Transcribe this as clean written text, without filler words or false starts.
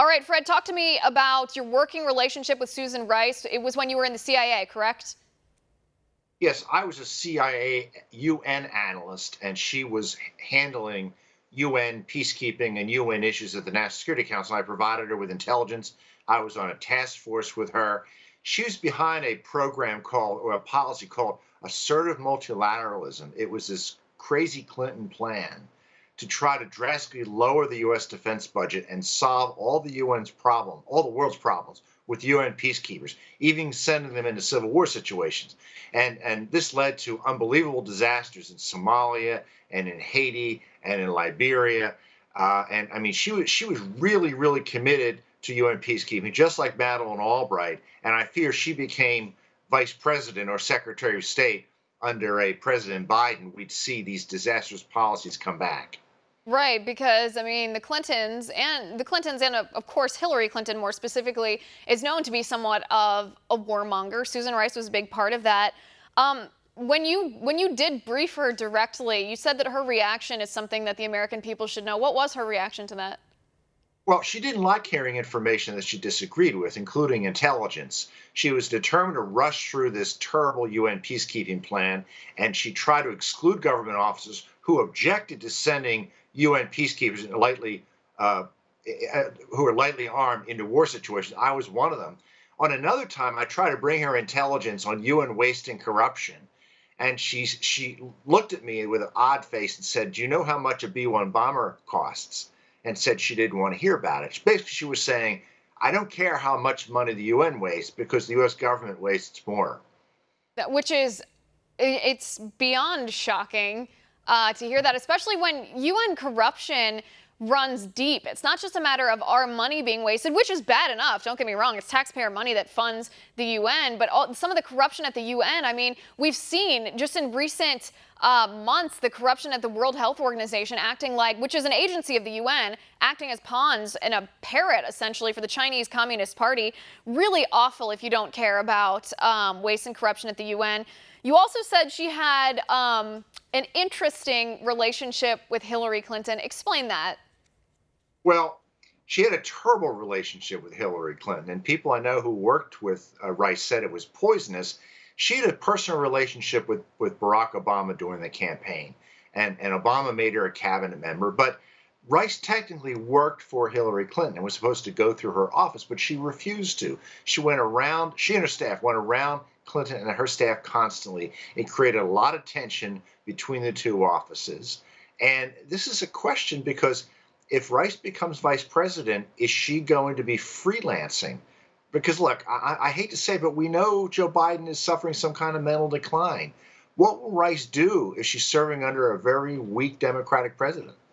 All right, Fred, talk to me about your working relationship with Susan Rice. It was when you were in the CIA, correct? Yes, I was a CIA UN analyst, and she was handling UN peacekeeping and UN issues at the National Security Council. I provided her with intelligence. I was on a task force with her. She was behind a program called, or a policy called assertive multilateralism. It was this crazy Clinton plan to try to drastically lower the US defense budget and solve all the UN's problem, all the world's problems with UN peacekeepers, even sending them into civil war situations. And this led to unbelievable disasters in Somalia and in Haiti and in Liberia. And I mean, she was really committed to UN peacekeeping, just like Madeleine Albright. And I fear she became vice president or secretary of state under a President Biden. We'd see these disastrous policies come back. Right, because I mean, the Clintons and of course Hillary Clinton more specifically is known to be somewhat of a warmonger. Susan Rice was a big part of that. When you did brief her directly, you said that her reaction is something that the American people should know. What was her reaction to that? Well, she didn't like hearing information that she disagreed with, including intelligence. She was determined to rush through this terrible UN peacekeeping plan, and she tried to exclude government officers who objected to sending UN peacekeepers uh, who are lightly armed into war situations. I was one of them. On another time, I tried to bring her intelligence on UN waste and corruption, and she looked at me with an odd face and said, "Do you know how much a B-1 bomber costs?" And said she didn't want to hear about it. Basically, she was saying, I don't care how much money the UN wastes because the US government wastes more. Which is, it's beyond shocking to hear that, especially when UN corruption runs deep. It's not just a matter of our money being wasted, which is bad enough. Don't get me wrong. It's taxpayer money that funds the UN, but some of the corruption at the UN, I mean, we've seen just in recent months, the corruption at the World Health Organization acting like, which is an agency of the UN, acting as pawns and a parrot essentially for the Chinese Communist Party. Really awful if you don't care about waste and corruption at the UN. You also said she had an interesting relationship with Hillary Clinton. Explain that. Well, she had a terrible relationship with Hillary Clinton, and people I know who worked with Rice said it was poisonous. She had a personal relationship with Barack Obama during the campaign, and Obama made her a cabinet member. But Rice technically worked for Hillary Clinton and was supposed to go through her office, but she refused to. She and her staff went around Clinton and her staff constantly. It created a lot of tension between the two offices. And this is a question because if Rice becomes vice president, is she going to be freelancing? Because look, I hate to say, but we know Joe Biden is suffering some kind of mental decline. What will Rice do if she's serving under a very weak Democratic president?